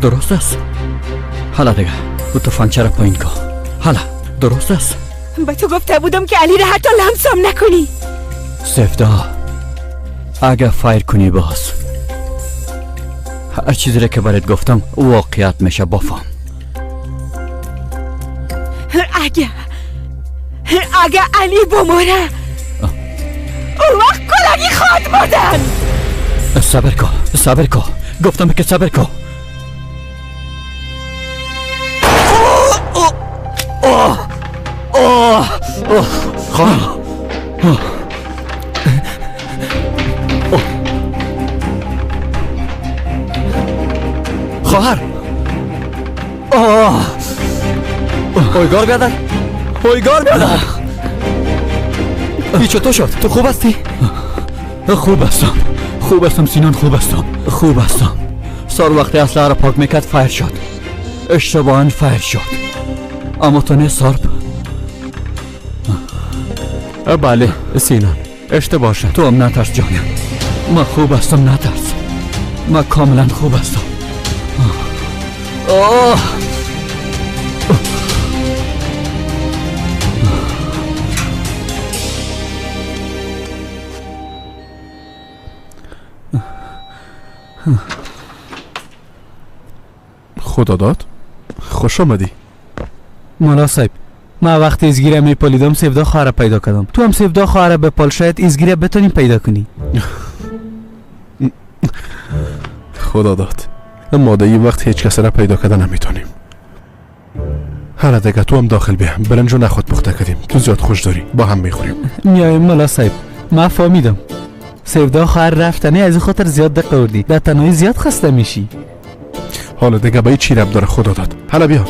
درست است. حالا دیگه او تفنگچه را پایین کن. حالا درست است. به تو گفته بودم که علی را حتی لمسم نکنی. سفدا اگه فایر کنی باز هر چیزی را که برات گفتم واقعیت میشه. بفهم اگه علی بموره اون وقت کلگی خود بودن. صبر کن گفتم که صبر کن. خواهر اویگار بیادر ای چطور شد؟ تو خوب هستی؟ خوب هستم سینان، خوب هستم. سار وقتی اسلحه را پاک میکرد فایر شد، اشتباهاً فایر شد. اما تو نه سارپ؟ بله سینان اشتباه شد. تو هم نترس جانم، من خوب هستم، نترس. من کاملا خوب هستم. خدا داد خوش آمدی. مولا صاحب من وقتی ازگیره میپالیدم سفدا خواهر پیدا کردم. تو هم سفدا خواهر بپال، شاید ازگیره بتونی پیدا کنی. خدا داد ما در این وقت هیچ کس را پیدا کرده نمیتونیم. حالا دیگه تو هم داخل بیام، برنجو نخود پخته کردیم، تو زیاد خوش داری، با هم میخوریم. میایم مولا صاحب. من فهمیدم سفدا خواهر رفتنه از این خاطر زیاد دقه وردی، در تنهایی زیاد خسته میشی. حالا دیگه به چی رب داره خدا داد. حالا بیا.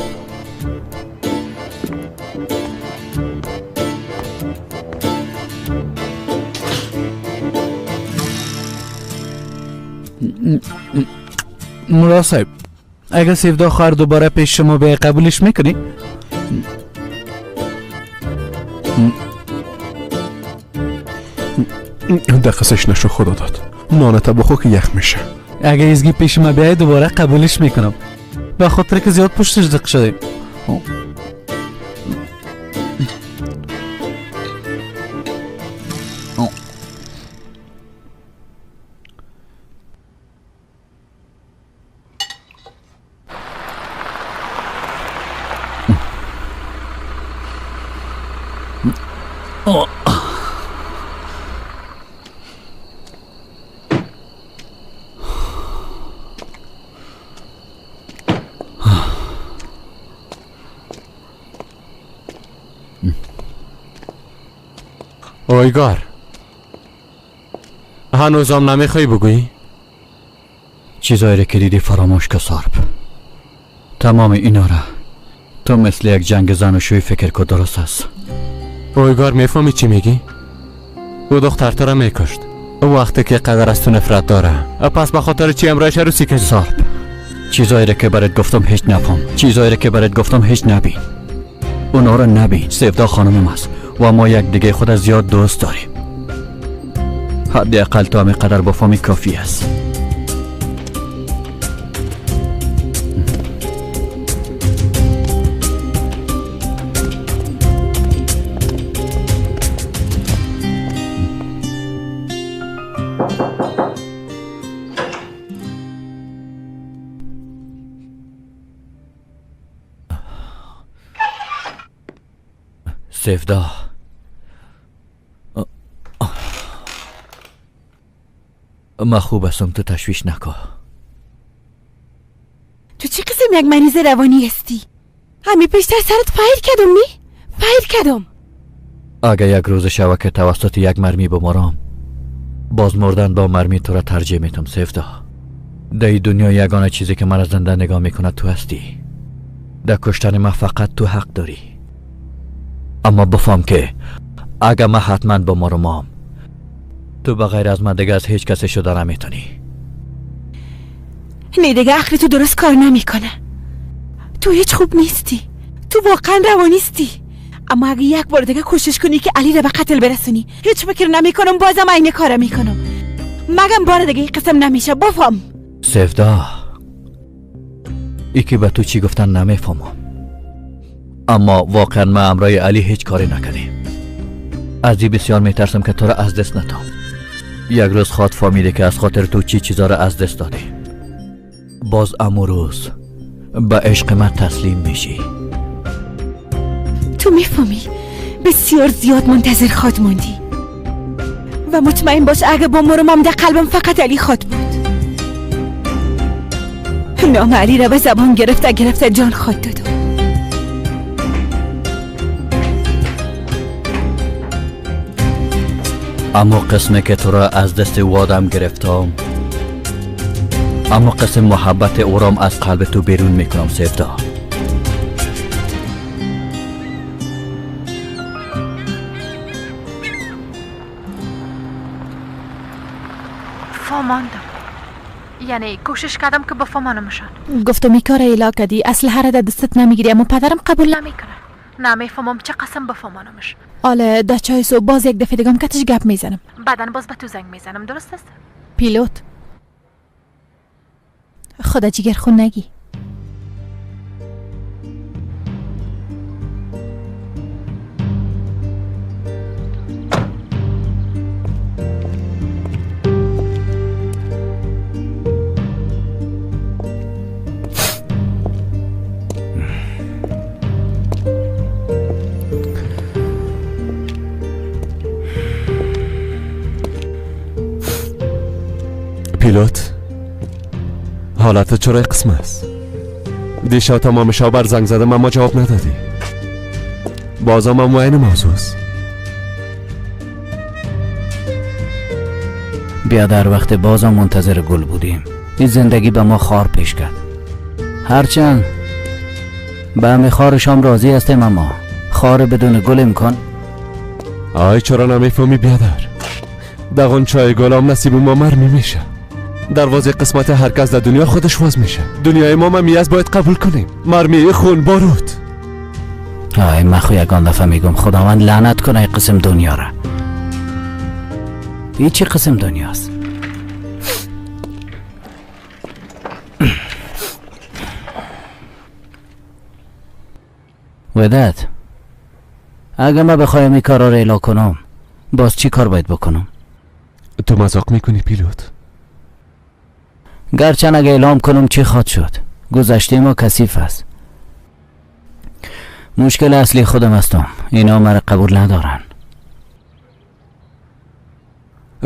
مولا صاحب اگر سفدا خواهر دوباره پیش شما به قبولش میکنی؟ دقیقش نشو خدا داد. نانتا بخو که یخ میشه. اگر ازگی پیش ما بیای دوباره قبولش میکنم، به خاطر که زیاد پشتش دق شدیم. اویگار هنوزم نمیخوای بگویی؟ چیزایی را که دیدی فراموش که سارپ. تمام اینا را تو مثل یک جنگ زن و شوی فکر که درست است. اویگار میفهمی چی میگی؟ او دختر تو را میکشت وقتی که قدر از تو نفرت داره، پس به خاطر چی امرایش رو سیکشی؟ سارپ چیزایی را که برات گفتم هیچ نفهم، چیزایی را که برات گفتم هیچ نبین. اونا را نبین. سفدا خانمم است و ما یک دیگه خود زیاد دوست داریم. حداقل تو همین قدر بفهمی کافی است. سفدا من خوب هستم، تو تشویش نکن. تو چه قسم یک مریض روانی هستی؟ همی پیشتر سرت فایر کردم نی؟ فایر کردم. اگه یک روز شوه که توسط یک مرمی بمرم، باز مردن با مرمی تو را ترجیح میتم. سفدا در این دنیا یگانه چیزی که من از زنده نگاه میکنه تو هستی. در کشتن من فقط تو حق داری. اما بفهم که اگه من حتما بمرم، تو بغیر از من دیگه از هیچ کسی شده نمیتونی. نه دیگه عقل تو درست کار نمیکنه. تو هیچ خوب نیستی، تو واقعا روانیستی. اما اگه یک بار دیگه کوشش کنی که علی را به قتل برسونی، هیچ فکر نمیکنم بازم این کار میکنم. مگم بار دیگه قسم نمیشه. بفهم سفدا ای که به تو چی گفتن نمیفهمم، اما واقعا ما امرای علی هیچ کاری نکردیم. از این بسیار میترسم که تو را از دست نتم. یک روز خود فهمیده که از خاطر تو چی چیزا را از دست دادی. باز امو روز به عشق من تسلیم میشی. تو میفهمی بسیار زیاد منتظر خود موندی و مطمئن باش اگه با مرمم در قلبم فقط علی خود بود. نام علی را به زبان گرفته جان خود دادم. اما قسمه که تو را از دست او آدم گرفتم، اما قسم محبت او رام از قلب تو بیرون میکنم سیفتا. فهماندم، یعنی کوشش کردم که بفهمانمشان. گفتم این کار ایلا کردی، اصل هر در دستت نمیگیری، اما پدرم قبول نمیکنه. نمیفهمم چه قسم بفهمانمش. آله در چای صبح باز یک دفعه دیگم کتش گپ میزنم. بعدن باز به تو زنگ میزنم، درست است؟ پیلوت خدا جیگر خون نگی. پیلوت، حالت چرا قسم است؟ دیشب تمام شب بر زنگ زدم اما جواب ندادی. بازم هم این موضوع است. بیا در وقت بازم منتظر گل بودیم. این زندگی به ما خار پیش کرد. هرچند به همه خارشام راضی هستیم، اما خار بدون گل امکان. آی چرا نمیفهمی بیادر؟ دقان چای گلام نصیب ما مرمی میشه. دروازه قسمت هر کس در دنیا خودش واز میشه. دنیای ما ممیز باید قبول کنیم. مرمی خون بارود. آی من خو یکان دفعه میگم خداوند لعنت کنه قسم دنیا را. این چی قسم دنیاست؟ ودت، اگه من بخوایم این کار را ایلا کنم باز چی کار باید بکنم؟ تو مذاق میکنی پیلوت؟ گرچند اگه اعلام کنم چی خواد شد؟ گذشته ما کثیف است. مشکل اصلی خودم هستم، اینا مرا قبول ندارن.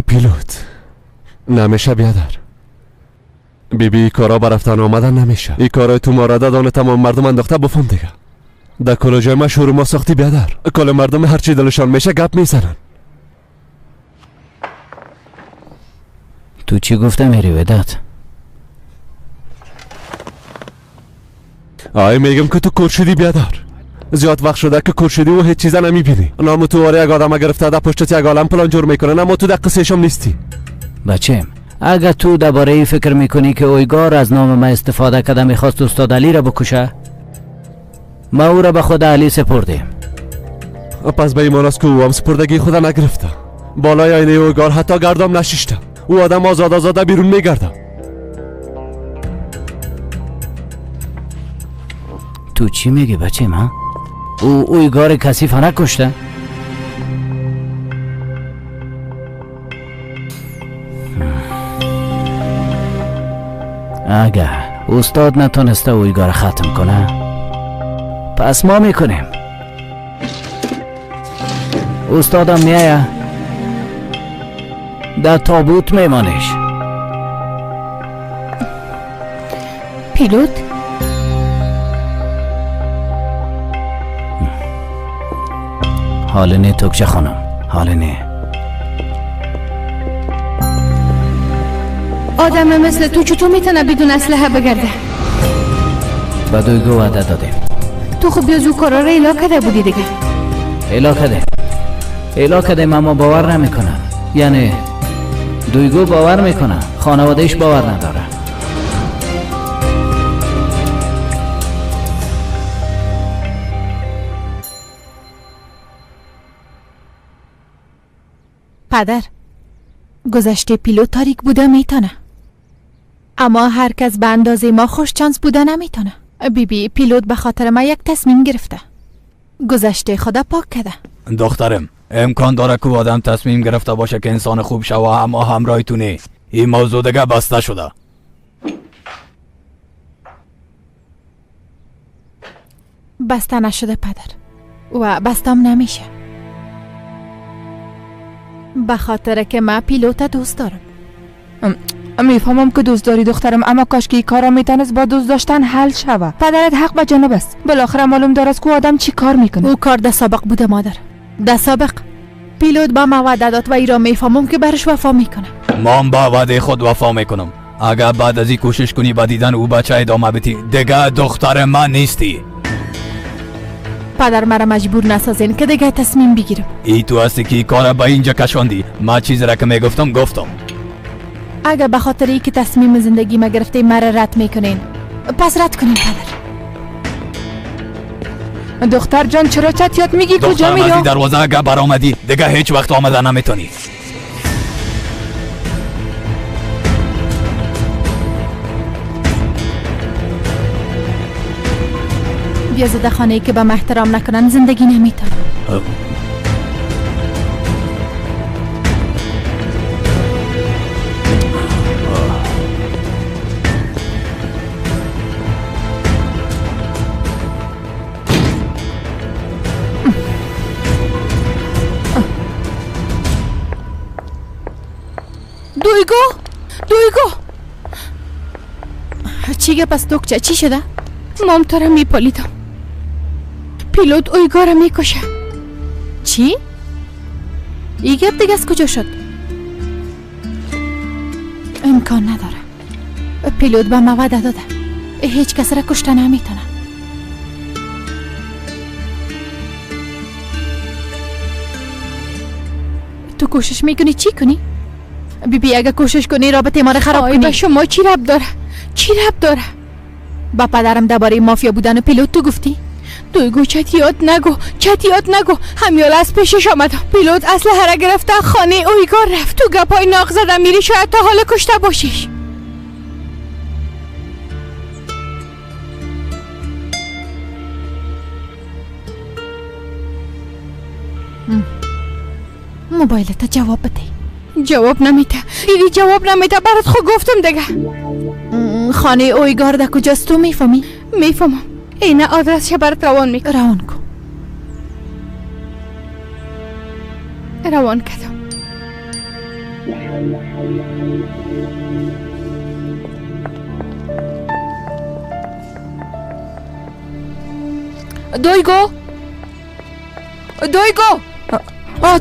پیلوت نمیشه بیادر. بیبی کارا برفتن آمدن نمیشه. این کارای تو مارده دانه تمام مردم انداخته بفهم دیگه. در کلاجای ما شروع ما ساختی بیادر. کل مردم هرچی دلشان میشه گپ میزنن. تو چی گفته میری ودت؟ آی میگم که تو کور شدی بیادر. زیاد وقت شده که کور شدی و هیچ چیزا نمیبینی. نامو تو واره یک آدم گرفته ده پشتت یک عالم پلان جور میکنن، اما تو در قصهشم نیستی. بچم، اگه تو درباره ای فکر میکنی که اویگار از نام من استفاده کرده میخواست استاد علی را بکشه، ما او را به خود علی سپردیم. پس به ایمان است که او هم سپردگی خدا نگرفته. بالای آینه اویگار حتی گردام نشیشته. او آدم آزاده بیرون میگرده. تو چی میگی بچه ما؟ او اویگار کثیف نکشته؟ اگه استاد نتونسته اویگار ختم کنه پس ما میکنیم. استادم میایه در تابوت میمانش. پیلوت حال نه توکچه خانم، حال نه. آدم مثل تو چطور میتونه بدون اسلحه بگرده؟ با دویگو وعده دادیم. تو خب بیازو کارا را ایلا کرده بودی دیگه. ایلا کده اما باور نمیکنه. یعنی دویگو باور میکنه، خانوادهش باور نداره. پدر، گذشته پیلوت تاریک بوده میتونه. اما هر کس به اندازه ما خوش چانس بوده نمیتونه. بیبی پیلوت به خاطر ما یک تصمیم گرفته. گذشته خدا پاک کرده. دخترم امکان داره که آدم تصمیم گرفته باشه که انسان خوب شوه اما همراهتونی این موضوع دیگه بسته شده. بسته نشده پدر و بستم نمیشه، به خاطر که من پیلوت دوست دارم. میفهمم که دوست داری دخترم، اما کاش که این کارا میتونست با دوست داشتن حل شوه. پدرت حق به جانب است، بالاخره معلوم داره که آدم چی کار میکنه. او کار ده سابق بوده مادر، ده سابق. پیلوت با ما وعده داد و ای را میفهمم که برش وفا میکنه. من با وعده خود وفا میکنم. اگر بعد از این کوشش کنی با دیدن او بچه ادامه بدی دیگه دختر من نیستی. پدر مرا مجبور نسازین که دیگه تصمیم بگیرم. ای تو هستی که کار با اینجا کشاندی. ما چیزی را که میگفتم گفتم. اگر به خاطر ای که تصمیم زندگی ما گرفته مرا رد میکنین، پس رد کنین پدر. دختر جان چرا چتیات میگی؟ کجا میری؟ دخترم از دروازه اگر برآمدی دیگه هیچ وقت آمده نمیتونی. بیا زده خانه‌ای که به ما احترام نکنن زندگی نمیتونه. دویگو چیگه پس دکچه چی شده؟ مام تو را میپالیدم. پیلوت اویگا را میکشه. چی؟ ای گپ دیگه از کجا شد؟ امکان نداره. پیلوت به ما وعده داده هیچ کس را کشته نمیتونه. تو کوشش میکنی چی کنی؟ بیبی اگه کوشش کنی رابطه ما را خراب کنی. به شما چی ربط داره؟ چی ربط داره؟ با پدرم درباره مافیا بودن و پیلوت تو گفتی؟ دویگو چتیات نگو. همیال از پیشش آمدم. پیلوت اسلحه را گرفته خانه اویگار رفت. تو گپای ناق زدم میری شاید تا حالا کشته باشیش. موبایلت جواب بده. جواب نمیده. دیدی جواب نمیده. برات خود گفتم دیگه. خانه اویگار ده کجاست تو میفهمی؟ میفهمم. این آدرس برات روان کن. روان کردم. دویگو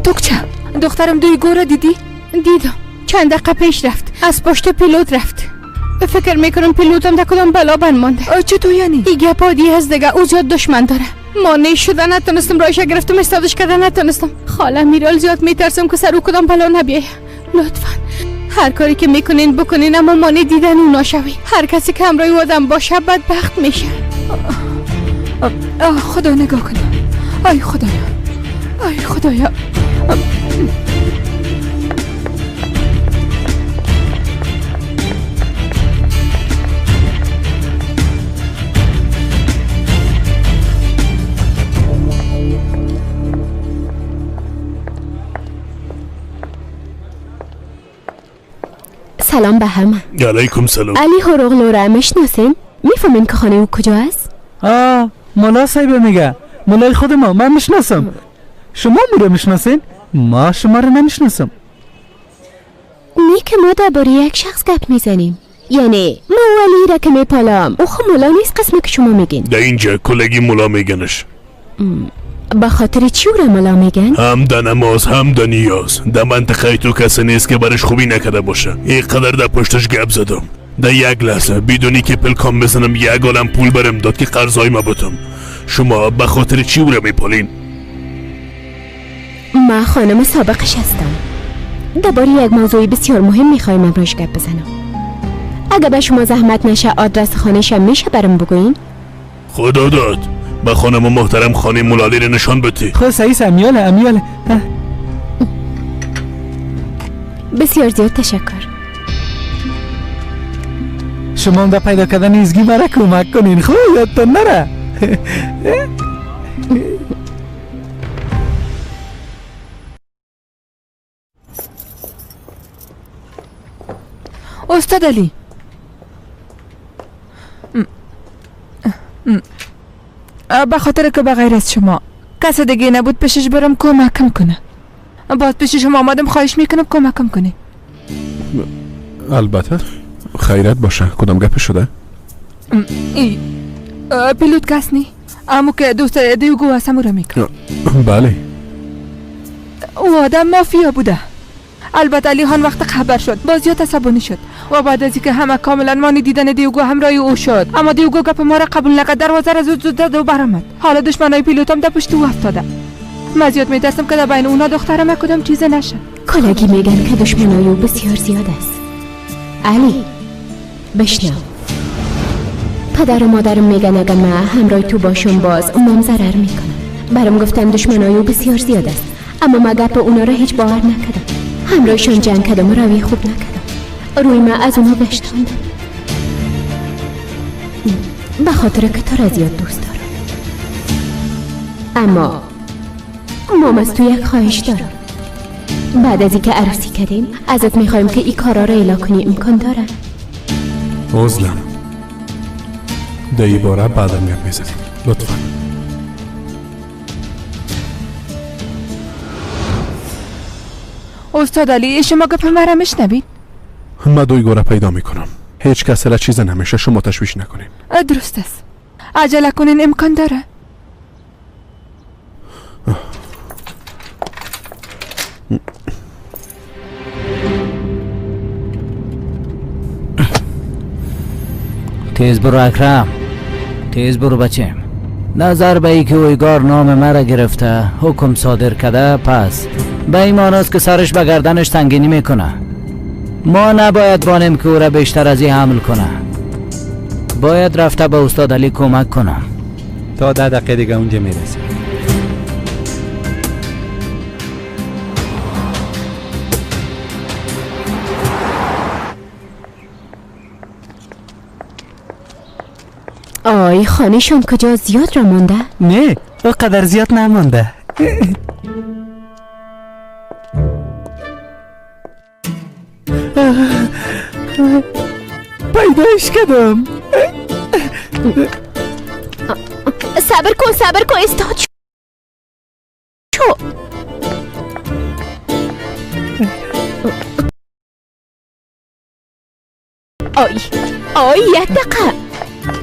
توکچه دخترم دویگو را دیدی؟ دیدم. چند دقیقه پیش رفت. از پشت پیلوت رفت. فکر میکنم پیلوتم در کدام بلا بند مانده. چطور یعنی؟ این گپا دی هست دیگه. او زیاد دشمن داره. مانع شده نتونستم رایش گرفتم استادش کردن نتونستم. خاله میرال زیاد میترسم که سر او کدام بلا نبیه. لطفا هر کاری که میکنین بکنین اما مانع دیدن او نشوی. هر کسی که همراه آدم باشه بدبخت میشه. خدا نگاه کنه. ای خدایا. سلام به همه. علیکم سلام. علی هرغلو را میشناسین؟ میفهمین که خانه او کجا است؟ مولا صاحب میگه. مولای خود من میشناسم. شما رو میشناسین؟ ما شما رو نمیشناسم. که ما درباره یک شخص گپ میزنیم. یعنی ما ولی را که میپالام او خود مولا نیست قسمی که شما میگین. در اینجا کلگی مولا میگنش. با خاطر چی او را مولا میگن؟ هم در نماز هم در نیاز. در منطقه تو کسی نیست که برش خوبی نکده باشه. اینقدر در پشتش گپ زدم. در یک لحظه بدونی که پلکام بزنم یک عالم پول برم داد که قرضای ما بتم. شما به خاطر چی او را میپالین؟ ما خانم سابقش هستم. درباره یک موضوع بسیار مهم میخوایم امروز گپ بزنم. اگه به شما زحمت نشه آدرس خانه‌شم میشه برام بگوین؟ خدا داد. به خانم محترم خانه مولالی رو نشان بدی. خود سعیس امیاله. بسیار زیاد تشکر. شما هم در پیدا کردن ازگی مرا کمک کنین. خب یادتون نره. استاد علی، به خاطر که بغیر از شما کس دیگه نبود پیشش برم کمکم کنه. باز پیش شما آمدم، خواهش میکنم کمکم کنی. البته خیرت باشه. کدام گپ شده؟ پیلوت کس نی؟ امو که دوست دیوگو هستم رو میکنم. بله. او آدم مافیا بوده. البته علی خان وقت خبر شد باز زیاد عصبانی شد و بعد از اینکه همه کاملا مانی دیدن دیوگو همراهی او شد، اما دیوگو گپ ما را قبول نکرد، دروازه را زود داد و برآمد. حالا دشمنای پیلوتم در پشت او افتاده. من زیاد میترسم که در بین اونا دخترم کدام چیز نشه. کلاگی میگن که دشمنای او بسیار زیاد است. علی بشنو، پدر و مادرم میگن اگر من همراه تو باشم باز اونم ضرر میکنم. برام گفتن دشمنای او بسیار زیاد است، اما من گپ اونا را هیچ باور نکردم. همراهشان جنگ کردم و روی خوب نکردم. روی من از اونا بشتاندم به خاطر که تو را زیاد دوست دارم. اما مام از تو یک خواهش دارم. بعد از اینکه عروسی کردیم ازت میخوایم که این کارا را اعلا کنی. امکان داره؟ عزلم ده ای باره بعدم گپ میزنیم لطفا. استاد علی شما گپ مرا میشنوید؟ من دوی گوره پیدا میکنم. هیچ کس را چیز نمیشه، شما تشویش نکنین. درست است. عجله کنین، امکان داره. تیز برو اکرم، تیز برو بچه. نظر به ای که اویگار نام مرا گرفته حکم صادر کرده، پس به این معناست که سرش به گردنش تنگینی میکنه. ما نباید بانیم که او را بیشتر از این حمل کنه. باید رفته به استاد علی کمک کنم. تا 10 دقیقه دیگه اونجا میرسه. آی خانهشون کجا؟ زیاد را مونده؟ نه او قدر زیاد نمونده. پیداش کردم. صبر کن استاد شو. آی یک دقیقه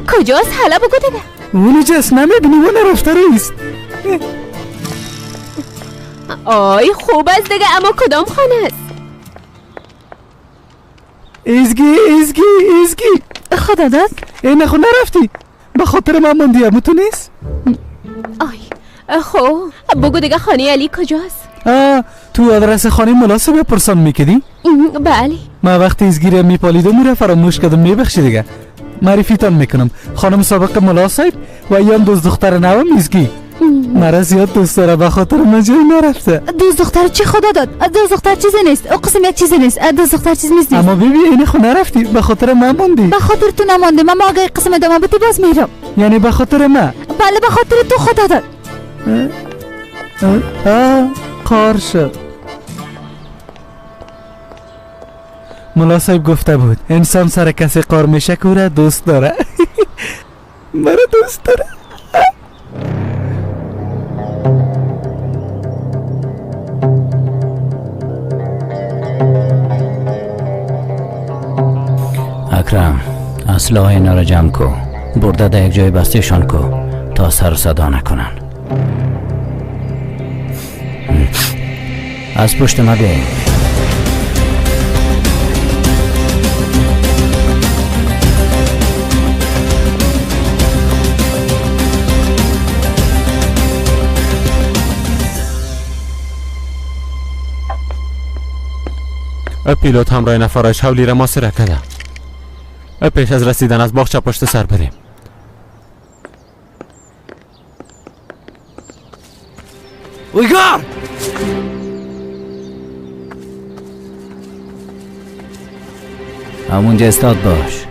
کجاست؟ حالا بگو دیگه. اونجاست، نمیبینی اون رفته ریست. آی خوب است دیگه، اما کدام خانه است؟ ازگی خدا داد این خونه رفتی به خاطر من موندی. امو تو نیست؟ آی خب بگو دیگه خانه علی کجاست؟ تو آدرس خانه مناسب بپرسان میکدی؟ بله. من وقتی ازگیرم میپالیدم میره فراموش کردم. میبخشی دیگه معرفیتان میکنم. خانم سابق ملا صاحب و یان دوست دختر نوام ازگی. مرا زیاد دوست داره به خاطر من جایی نرفته. دوست دختر چی خدا داد؟ دوست دختر چیزی نیست، او قسم یک چیزی نیست. دوست دختر چیز نیست. اما بیبی اینه خو نرفتی به خاطر من موندی. به خاطر تو نمانده. من اگه قسم دامه بودی باز میرم. یعنی به خاطر من؟ بله به خاطر تو خدا داد. کار شد. ملا صاحب گفته بود انسان سر کسی قار میشه که او را دوست داره. مرا دوست داره. اکرم اسلحه اینا را جمع کو، برده در یک جای بستهشان کو تا سر صدا نکنن. از پشت ما بیاین. پیلوت همراه نفرش حولی را محاصره کرده. پیش از رسیدن از باغچه پشت سر بریم. اویگار! همونجا استاد باش.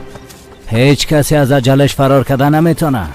هیچ کسی از اجلش فرار کردن نمیتونه.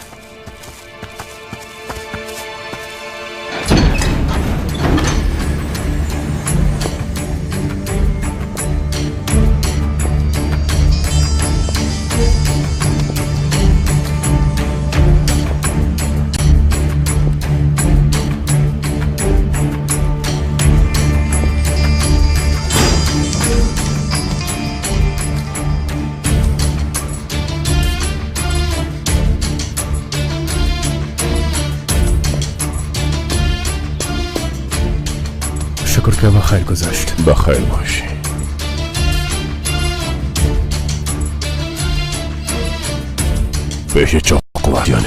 شکر که بخیر گذشت. بخیر باشی. پیش چاقو یعنی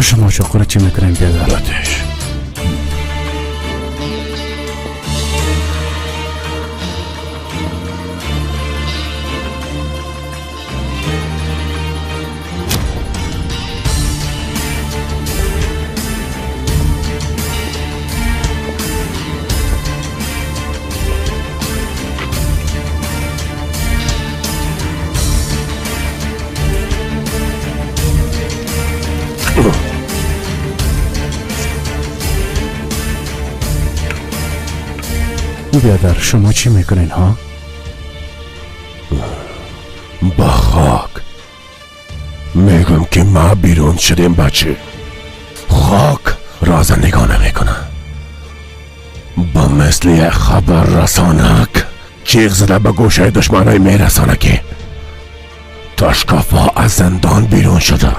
شما چاقو را چی میکنین بیادر؟ باتش بیادر شما چی میکنین ها؟ با خاک میگم که ما بیرون شدیم بچه. خاک راز نگاه نمیکنه. با مثل یک خبر رسانک چیغ زده به گوشه دشمنای میرسانه که تاشکافا از زندان بیرون شده.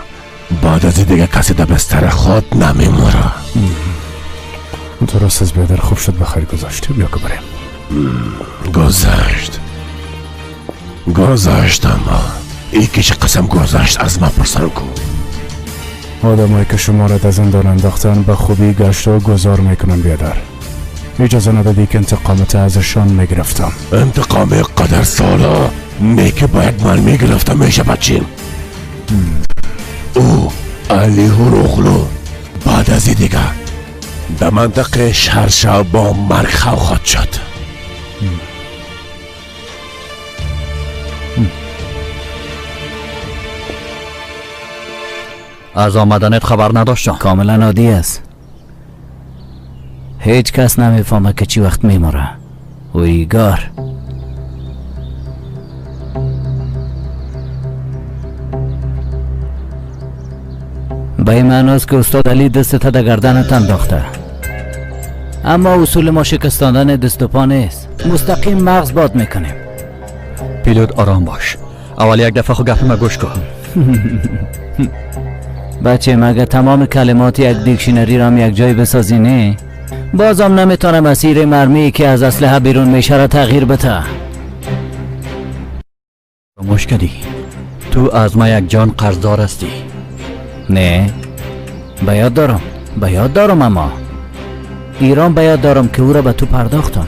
بعد از دیگه کسی در بستر خود نمیموره. درست از بیادر خوب شد بخیر گذاشتی. بیا که بریم. گذشت اما ای که چه قسم گذشت از ما پرسان کن. آدمایی که شما را در زندان انداختن به خوبی گشت و گذار میکنن بیادر. اجازه ندادی که انتقامت ازشان میگرفتم. انتقام قدر سالا نیکه باید من میگرفتم میشه بچیم. او علی هروغلو بعد از دیگه در منطقه شهرشا با مرگ خواهد شد. از آمدنت خبر نداشتم. کاملا عادی است. هیچ کس نمیفهمه که چی وقت میموره. و ایگار به این معناست که استاد علی دستت در گردنت انداخته. اما اصول ما شکستاندن دست و پا نیست. مستقیم مغز باد میکنیم. پیلوت آرام باش. اول یک دفعه خود گپ ما گوش کن. بچه مگه تمام کلمات یک دیکشنری را یک جای بسازی نه؟ بازم نمیتونه مسیر مرمی که از اسلحه بیرون میشه را تغییر بده. مشکلی تو از ما یک جان قرضدار هستی. نه بیاد دارم اما ایران بیاد دارم که او را به تو پرداختم.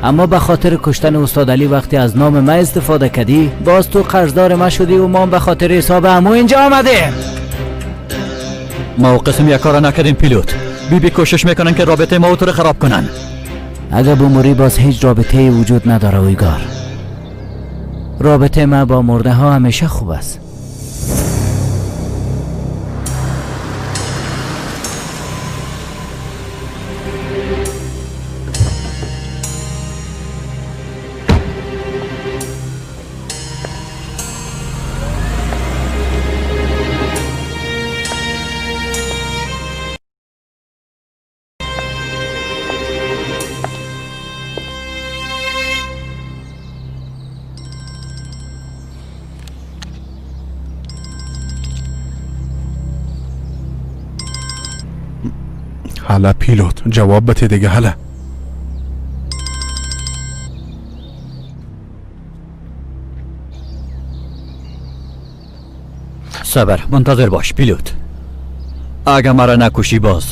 اما به خاطر کشتن استاد علی وقتی از نام ما استفاده کردی باز تو قرضدار ما شدی و ما به خاطر حساب عمو اینجا آمده. ما قسم یک کار نکردیم پیلوت. بی کوشش میکنن که رابطه ما و تو رو خراب کنن. اگه بموری باز هیچ رابطه وجود نداره اویگار. رابطه ما با مرده ها همیشه خوب است. حالا پیلوت جواب بده دیگه. حالا صبر منتظر باش پیلوت. اگه مرا نکشی باز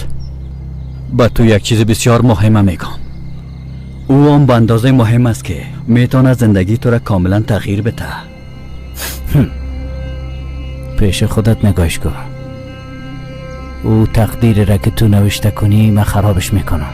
با تو یک چیز بسیار مهمه میگم. او هم به اندازه مهم است که میتونه زندگی تو را کاملا تغییر بده. پیش خودت نگاش کن. او تقدیر را که تو نوشته کنی من خرابش میکنم.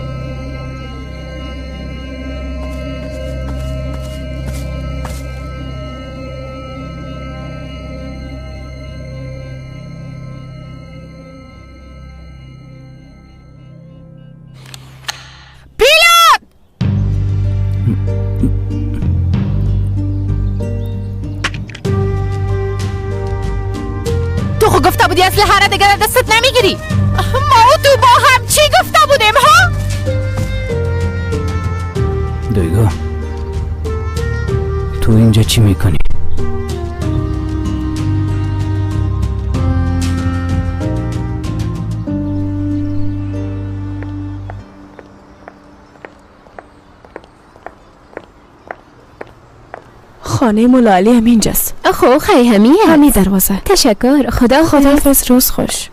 گفته بودی اصل هر دیگه دستت نمیگیری. ما و تو با هم چی گفته بودیم ها؟ دیگه تو اینجا چی میکنی؟ خانه مولا علی هم اینجاست. خب خیلی همین دروازه. تشکر. خدا خداحافظ. روز خوش.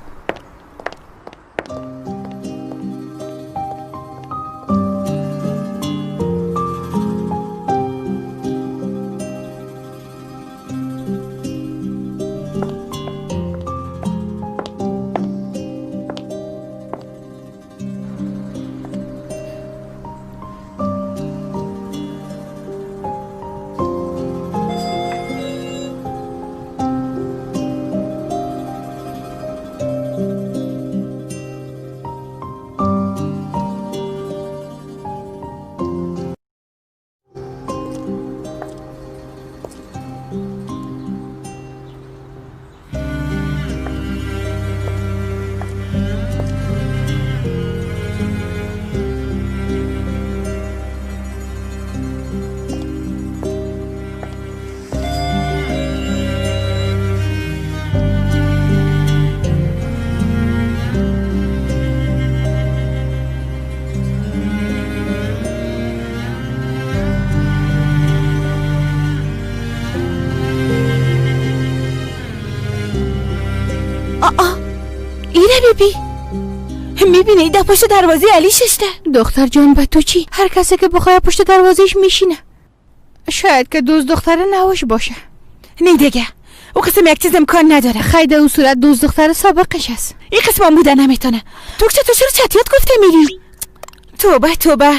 میبینی در پشت دروازه علی ششته. دختر جان به تو چی؟ هر کسی که بخواه پشت دروازهش میشینه. شاید که دوست دختر نوش باشه. نه دیگه او قسم یک چیز امکان نداره. خیلی او صورت دوست دختر سابقش است. این قسم هم بودن نمیتونه. تو چرا چتیات گفته میری؟ توبه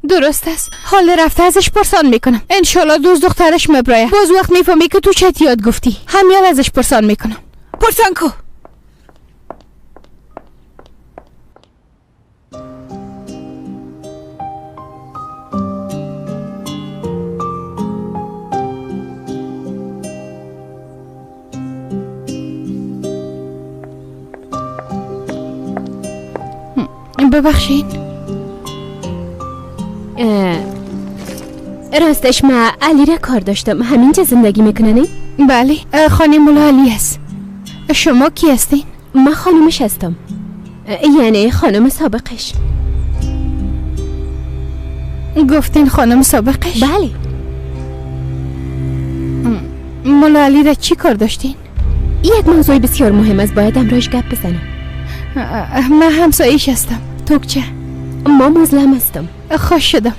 درست است. حال رفته ازش پرسان میکنم. انشالله دوست دخترش مبرایه. باز وقت میفهمی که تو چتیات گفتی. همیان ازش پرسان میکنم. پرسان کو. ببخشین. راستش من علی را کار داشتم. همینجا زندگی میکننی؟ بله خانم مولا علی است. شما کی هستین؟ من خانمش هستم. یعنی خانم سابقش. گفتین خانم سابقش؟ بله. مولا علی را چی کار داشتین؟ یک موضوع بسیار مهم است. باید امروز گپ بزنم. من همسایش هستم. تو چه؟ ما مظلم هستم. خوش شدم.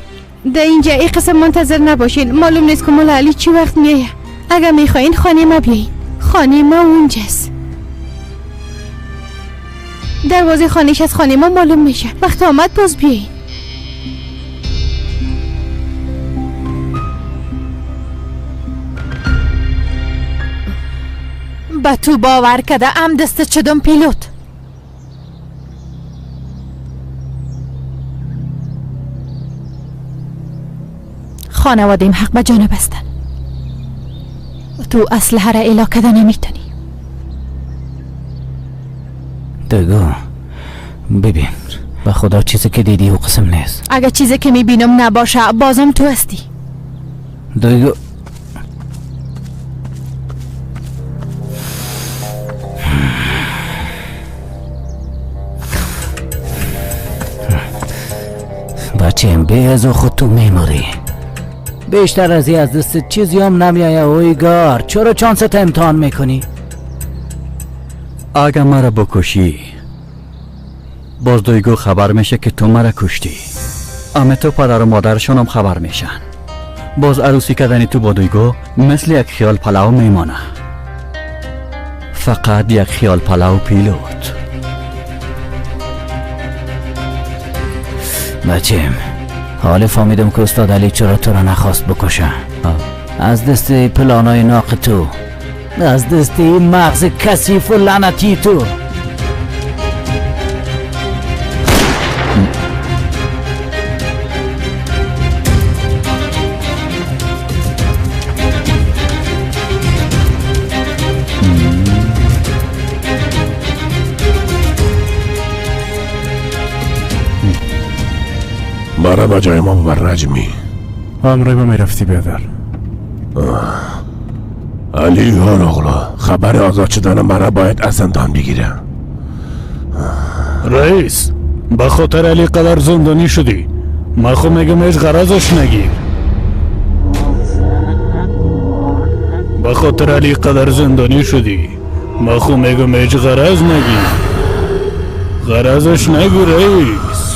در اینجا این قسم منتظر نباشین. معلوم نیست که مولا علی چی وقت میایه. اگر میخواین خانه ما بیاین. خانه ما اونجاست. دروازه خانهش از خانه ما معلوم میشه. وقت آمد باز بیاین. به تو باور کده ام دست شدم پیلوت. خانوادیم حق به جانب هستن. تو اسلحه را اعلا کده نمیتونی. دیگه ببین به خدا چیزی که دیدی او قسم نیست. اگه چیزی که میبینم نباشه بازم تو هستی. دیگه بچه‌م به از خود تو میماری. بیشتر از این از دست چیزی هم نمیایه. اویگار چرا چانست امتحان میکنی؟ اگه مرا بکشی باز دویگو خبر میشه که تو مرا کشتی. اما تو پدر و مادرشون هم خبر میشن. باز عروسی کردنی تو با دویگو مثل یک خیال پلاو میمانه. فقط یک خیال پلاو پیلوت. بچه‌م حال فهمیدم که استاد علی چرا تو را نخواست بکشه. از دست پلانای ناق تو، از دست مغز کثیف و لعنتی تو. مرا به جای ما ببر رجمی. همراه ما میرفتی بیادر. علی هاروغلو خبر آزاد شدن مرا باید از زندان بگیره. رئیس به خاطر علی قدر زندانی شدی. ما خو میگم هیچ غرضش نگیر. به خاطر علی قدر زندانی شدی. ما خو میگم هیچ غرض نگیر. غرضش نگیر رئیس.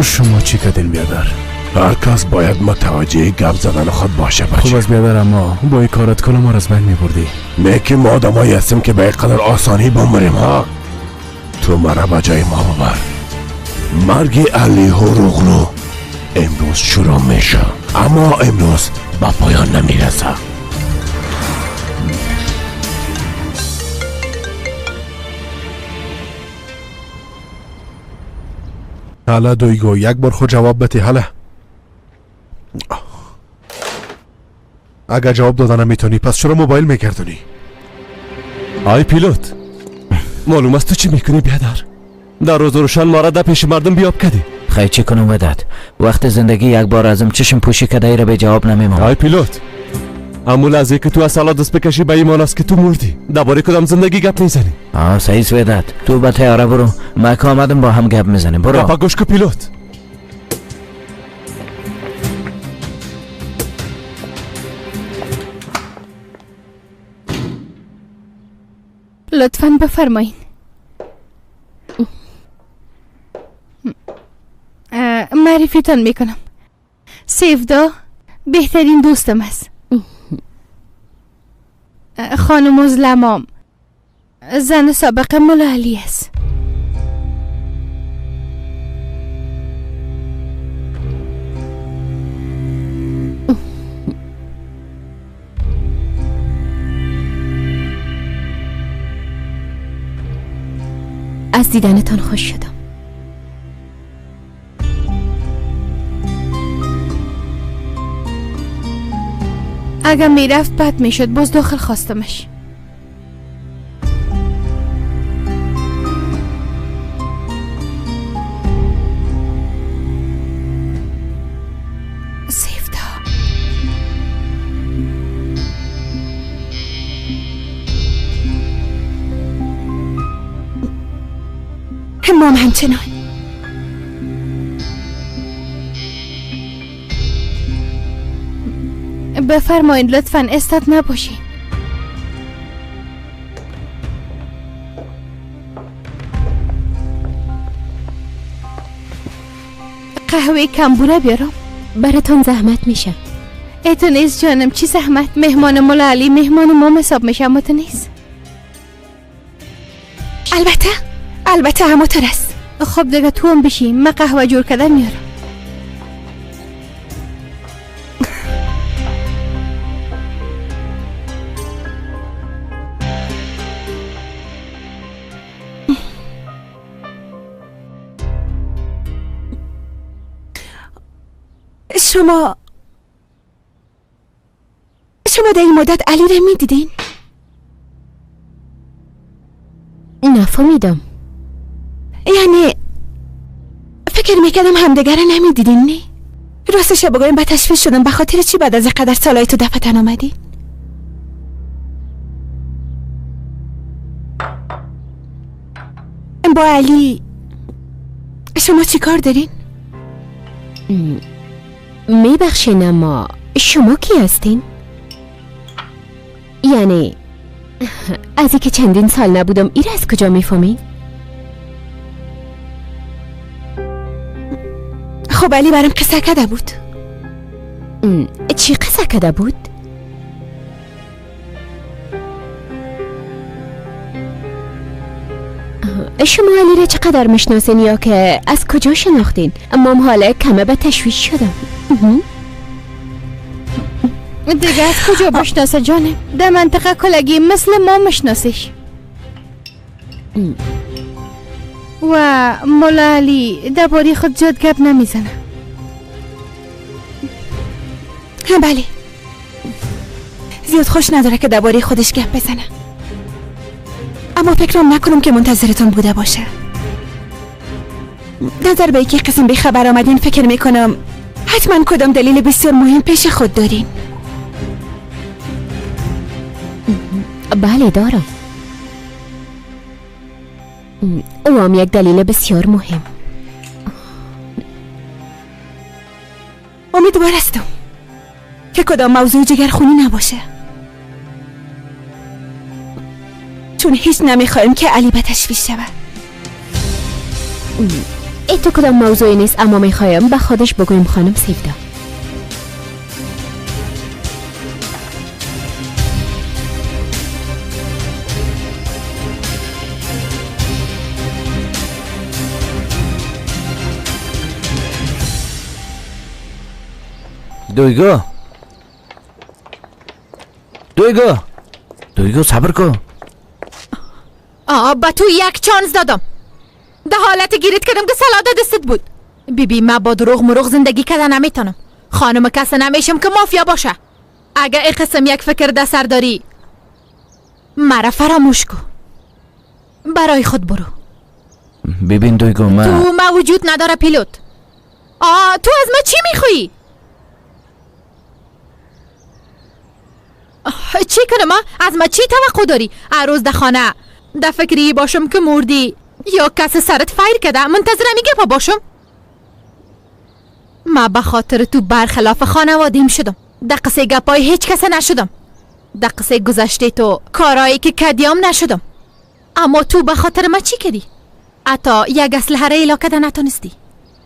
شما چی کردین بیادر؟ هر کس باید متوجه گپ زدن خود باشه بچه. خوب از بیادر، اما با این کارت کل ما را از بین میبردی. میگه ما آدمایی هستیم که به این قدر آسانی بمریم ها. تو مرا به جای ما ببر. مرگ علی هاروغلو امروز شروع میشه، اما امروز به پایان نمیرسه. حالا دویگو یک بار خود جواب بده. حالا اگر جواب دادن نمیتونی پس چرا موبایل میگردونی؟ آی پیلوت، معلوم است تو چی میکنی بیادر؟ در روز روشن ما را در پیش مردم بیاب کردی. خیلی چی کنم ودد؟ وقت زندگی یک بار ازم چشم پوشی کده ای را به جواب نمیمونم. آی پیلوت، امول از که تو از سالا دست بکشی به ایمان است که تو مردی. درباره کدام زندگی گپ میزنی؟ صحیح ودد. تو به تیاره برو، ما که آمدم با هم گپ میزنیم. برو. گپا گوش کو پیلوت. لطفاً بفرمایین. معرفیتان میکنم. سیفدا بهترین دوستم است. خانم ظلمام زن سابق مولا علی است. از دیدنتان خوش شدم. اگر میرفت بد میشد، باز داخل خواستمش. سیفدا مام همچنان. بفرمایید لطفاً استاد نباشین. قهوه کمبوره بیارم؟ براتون زحمت میشه. ایتو نیست جانم، چی زحمت؟ مهمان مولا علی مهمان ما حساب میشه، اما تو نیست. البته همونطور است. خب دیگه تو هم بشی، من قهوه جور کرده میارم. شما در این مدت علی را میدیدین؟ نفهمیدم. یعنی فکر میکردم همدیگر را نمیدیدین نه؟ راستش بگویم به تشویش شدم. به خاطر چی بعد از قدر سالهای تو دفتن آمدین؟ با علی شما چی کار دارین؟ میبخشین اما شما کی هستین؟ یعنی از اینکه چندین سال نبودم این از کجا میفهمین؟ خب علی برام قصه کرده بود. چی قصه کده بود؟ شما علی را چقدر میشناسین یا که از کجا شناختین؟ اما حالا کمه به تشویش شدم. دیگه از کجا بشناسه جانم؟ در منطقه کلگی مثل ما مشناسیش. و مولا علی درباره خود زیاد گپ نمیزنه. بله، زیاد خوش نداره که درباره خودش گپ بزنه، اما فکرم نکنم که منتظرتون بوده باشه. نظر به اینکه قسم به خبر آمدین فکر میکنم حتما کدام دلیل بسیار مهم پیش خود دارین. بله دارم. او هم یک دلیل بسیار مهم. امیدوار هستم که کدام موضوع جگرخونی نباشه، چون هیچ نمیخوایم که علی به تشویش شود. ای تو کدام موضوعی نیست، اما میخوایم به خودش بگویم خانم سیفدا. دویگو صبر کن. با تو یک چانس دادم، ده حالت گیرت کردم که سلاده دستت بود. بیبی من با دروغ مروغ زندگی کردن نمیتونم. خانم کسی نمیشم که مافیا باشه. اگه این قسم یک فکر در سر داری مرا فراموش کن، برای خود برو. ببین دویگو، تو ما وجود نداره پیلوت. تو از من چی میخوایی؟ چی کنم؟ از ما چی توقع داری؟ روز در خانه در فکری باشم که مردی یا کسی سرت فایر کرده منتظر میگه پا باشم؟ ما به خاطر تو برخلاف خانوادیم شدم، در قصه گپای هیچ کسی نشدم، در قصه گذشته تو کارایی که کدیام نشدم. اما تو به خاطر ما چی کردی؟ حتی یک اسلحه را ایلا کده نتونستی.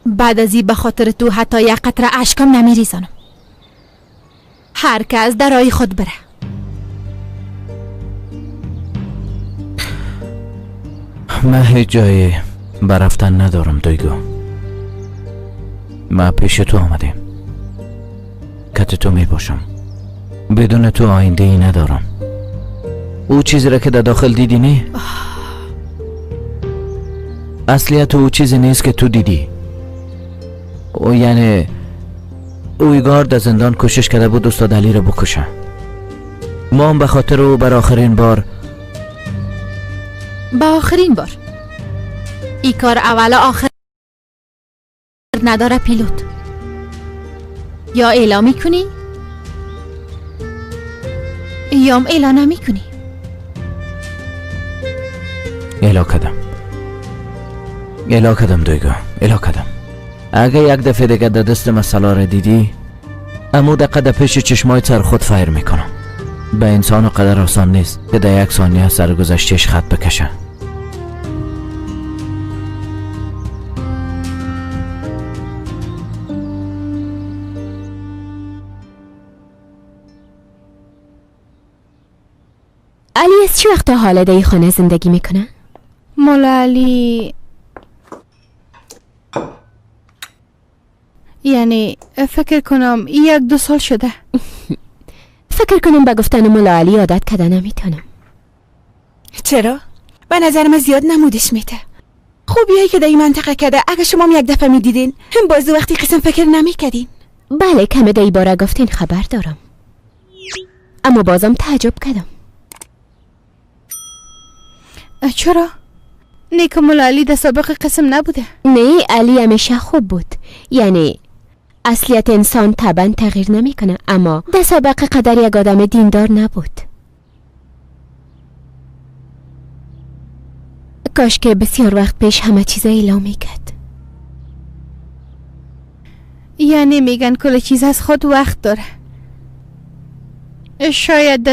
بعد ازی به خاطر تو حتی یک قطره اشکم نمیریزانم. هر کس در راه خود بره. من هیچ جایی برفتن ندارم دویگو. من پیش تو آمدیم، کت تو می باشم. بدون تو آینده ای ندارم. او چیزی را که در داخل دیدی نه؟ اصلیت او چیزی نیست که تو دیدی. او یعنی اویگار در زندان کوشش کرده بود استاد علی را بکشه. ما هم به خاطر او بر آخرین بار ای کار اول آخر نداره پیلوت. یا اعلام میکنی یا هم اعلام نمیکنی. اعلام کردم دویگو، اعلام کردم. اگه یک دفعه دیگه در دست مسئله را دیدی، امو دقیقه در پیش چشمای سر خود فایر میکنم. به انسان قدر آسان نیست که در یک ثانیه سرگذشتش خط بکشه. علی از چی وقت تا حالا در این خانه زندگی میکنه؟ مولا علی یعنی فکر کنم 1-2 سال شده. فکر کنم به گفتن مولا علی عادت کرده نمیتونم. چرا؟ به نظرم زیاد نمودش میته. خوبیایی که در این منطقه کرده اگه شما یک دفعه میدیدین هم بازی وقتی قسم فکر نمیکردین. بله کمه در این باره گفتین خبر دارم، اما بازم تعجب کردم. چرا؟ نیک مولا علی در سابق قسم نبوده؟ نه، علی همیشه خوب بود. یعنی اصلیت انسان طبعا تغییر نمیکنه، اما در سابق قدر یک آدم دیندار نبود. کاش که بسیار وقت پیش همه چیز اعلام میکرد. یعنی میگن کل چیز از خود وقت داره. شاید